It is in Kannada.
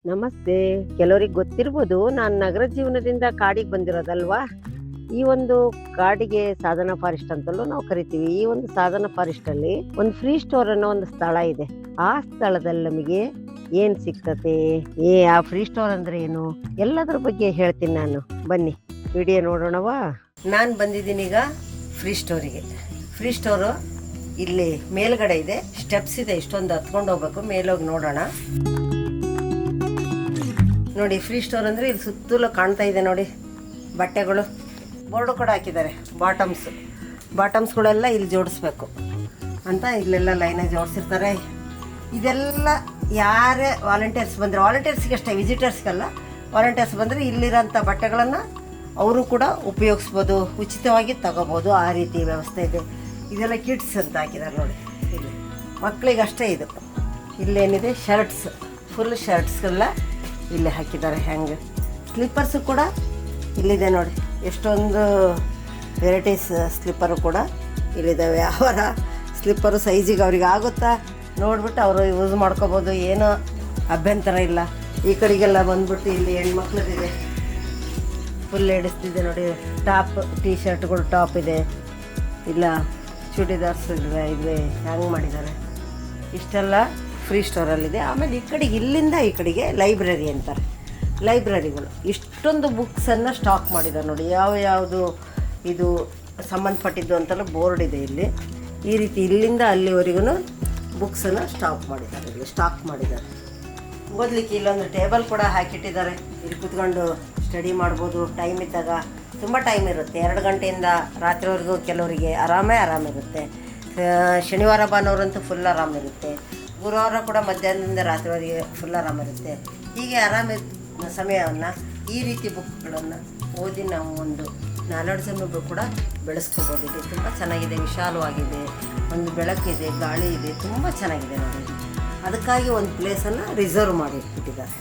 ನಮಸ್ತೆ. ಕೆಲವರಿಗೆ ಗೊತ್ತಿರ್ಬೋದು, ನಾನು ನಗರ ಜೀವನದಿಂದ ಕಾಡಿಗೆ ಬಂದಿರೋದಲ್ವಾ. ಈ ಒಂದು ಕಾಡಿಗೆ ಸಾಧನ ಫಾರೆಸ್ಟ್ ಅಂತಲೂ ನಾವು ಕರಿತೀವಿ. ಈ ಒಂದು ಸಾಧನ ಫಾರೆಸ್ಟ್ ಅಲ್ಲಿ ಒಂದು ಫ್ರೀ ಸ್ಟೋರ್ ಅನ್ನೋ ಒಂದು ಸ್ಥಳ ಇದೆ. ಆ ಸ್ಥಳದಲ್ಲಿ ನಮಗೆ ಏನ್ ಸಿಗ್ತತೆ, ಆ ಫ್ರೀ ಸ್ಟೋರ್ ಅಂದ್ರೆ ಏನು, ಎಲ್ಲದ್ರ ಬಗ್ಗೆ ಹೇಳ್ತೀನಿ ನಾನು. ಬನ್ನಿ ವಿಡಿಯೋ ನೋಡೋಣವಾ. ನಾನು ಬಂದಿದ್ದೀನಿ ಈಗ ಫ್ರೀ ಸ್ಟೋರಿಗೆ. ಫ್ರೀ ಸ್ಟೋರು ಇಲ್ಲಿ ಮೇಲ್ಗಡೆ ಇದೆ, ಸ್ಟೆಪ್ಸ್ ಇದೆ, ಇಷ್ಟೊಂದು ಹತ್ಕೊಂಡು ಹೋಗ್ಬೇಕು. ಮೇಲೋಗಿ ನೋಡೋಣ. ನೋಡಿ, ಫ್ರೀ ಸ್ಟೋರ್ ಅಂದರೆ ಇಲ್ಲಿ ಸುತ್ತಲೂ ಕಾಣ್ತಾ ಇದೆ ನೋಡಿ, ಬಟ್ಟೆಗಳು. ಬೋರ್ಡು ಕೂಡ ಹಾಕಿದ್ದಾರೆ, ಬಾಟಮ್ಸ್ಗಳೆಲ್ಲ ಇಲ್ಲಿ ಜೋಡಿಸ್ಬೇಕು ಅಂತ ಇಲ್ಲೆಲ್ಲ ಲೈನಾಗಿ ಜೋಡಿಸಿರ್ತಾರೆ. ಇದೆಲ್ಲ ಯಾರೇ ವಾಲಂಟಿಯರ್ಸ್ ಬಂದರೆ, ವಾಲಂಟಿಯರ್ಸ್ಗೆ ಅಷ್ಟೇ, ವಿಸಿಟರ್ಸ್ಗೆಲ್ಲ. ವಾಲಂಟಿಯರ್ಸ್ ಬಂದರೆ ಇಲ್ಲಿರೋಂಥ ಬಟ್ಟೆಗಳನ್ನು ಅವರು ಕೂಡ ಉಪಯೋಗಿಸ್ಬೋದು, ಉಚಿತವಾಗಿ ತಗೋಬೋದು. ಆ ರೀತಿ ವ್ಯವಸ್ಥೆ ಇದೆ. ಇದೆಲ್ಲ ಕಿಡ್ಸ್ ಅಂತ ಹಾಕಿದ್ದಾರೆ ನೋಡಿ, ಇಲ್ಲಿ ಮಕ್ಕಳಿಗಷ್ಟೇ ಇದು. ಇಲ್ಲೇನಿದೆ, ಶರ್ಟ್ಸ್, ಫುಲ್ ಶರ್ಟ್ಸ್ಗೆಲ್ಲ ಇಲ್ಲೇ ಹಾಕಿದ್ದಾರೆ. ಹ್ಯಾಂಗ್ ಸ್ಲಿಪ್ಪರ್ಸು ಕೂಡ ಇಲ್ಲಿದೆ ನೋಡಿ, ಎಷ್ಟೊಂದು ವೆರೈಟೀಸ್ ಸ್ಲಿಪ್ಪರು ಕೂಡ ಇಲ್ಲಿದ್ದಾವೆ. ಅವರ ಸ್ಲಿಪ್ಪರು ಸೈಜಿಗೆ ಅವ್ರಿಗೆ ಆಗುತ್ತಾ ನೋಡ್ಬಿಟ್ಟು ಅವರು ಯೂಸ್ ಮಾಡ್ಕೋಬೋದು, ಏನೋ ಅಭ್ಯಂತರ ಇಲ್ಲ. ಈ ಕಡೆಗೆಲ್ಲ ಬಂದ್ಬಿಟ್ಟು ಇಲ್ಲಿ ಹೆಣ್ಮಕ್ಳದಿದೆ, ಫುಲ್ ಲೇಡೀಸ್ದಿದೆ ನೋಡಿ. ಟಾಪ್, ಟೀ ಶರ್ಟ್ಗಳು ಟಾಪ್ ಇದೆ, ಇಲ್ಲ ಚೂಡಿದಾರ್ಸ್ ಇವೆ ಹ್ಯಾಂಗ್ ಮಾಡಿದ್ದಾರೆ. ಇಷ್ಟೆಲ್ಲ ಫ್ರೀ ಸ್ಟೋರಲ್ಲಿದೆ. ಆಮೇಲೆ ಈ ಕಡೆಗೆ, ಇಲ್ಲಿಂದ ಈ ಕಡೆಗೆ ಲೈಬ್ರರಿ ಅಂತಾರೆ. ಲೈಬ್ರರಿಗಳು ಇಷ್ಟೊಂದು ಬುಕ್ಸನ್ನು ಸ್ಟಾಕ್ ಮಾಡಿದ್ದಾರೆ ನೋಡಿ. ಯಾವುದು ಇದು ಸಂಬಂಧಪಟ್ಟಿದ್ದು ಅಂತೆಲ್ಲ ಬೋರ್ಡ್ ಇದೆ ಇಲ್ಲಿ. ಈ ರೀತಿ ಇಲ್ಲಿಂದ ಅಲ್ಲಿವರೆಗೂ ಬುಕ್ಸನ್ನು ಸ್ಟಾಕ್ ಮಾಡಿದ್ದಾರೆ. ಓದಲಿಕ್ಕೆ ಇಲ್ಲೊಂದು ಟೇಬಲ್ ಕೂಡ ಹಾಕಿಟ್ಟಿದ್ದಾರೆ. ಇಲ್ಲಿ ಕೂತ್ಕೊಂಡು ಸ್ಟಡಿ ಮಾಡ್ಬೋದು. ಟೈಮ್ ಇದ್ದಾಗ ತುಂಬ ಟೈಮ್ ಇರುತ್ತೆ, 2 ಗಂಟೆಯಿಂದ ರಾತ್ರಿವರೆಗೂ ಕೆಲವರಿಗೆ ಆರಾಮಿರುತ್ತೆ. ಶನಿವಾರ ಭಾನುವಾರಂತೂ ಫುಲ್ ಆರಾಮಿರುತ್ತೆ. ಗುರುವಾರ ಕೂಡ ಮಧ್ಯಾಹ್ನದಿಂದ ರಾತ್ರಿವರೆಗೆ ಫುಲ್ ಆರಾಮಿರುತ್ತೆ. ಹೀಗೆ ಸಮಯವನ್ನು ಈ ರೀತಿ ಬುಕ್ಗಳನ್ನು ಓದಿ ನಾವು ಒಂದು ನಾಲೆಡ್ಜನ್ನು ಕೂಡ ಬೆಳೆಸ್ಕೋಬೋದು. ಇದು ತುಂಬ ಚೆನ್ನಾಗಿದೆ, ವಿಶಾಲವಾಗಿದೆ, ಒಂದು ಬೆಳಕಿದೆ, ಗಾಳಿ ಇದೆ, ತುಂಬ ಚೆನ್ನಾಗಿದೆ ನೋಡಿ. ಅದಕ್ಕಾಗಿ ಒಂದು ಪ್ಲೇಸನ್ನು ರಿಸರ್ವ್ ಮಾಡಿಟ್ಬಿಟ್ಟಿದ್ದಾರೆ.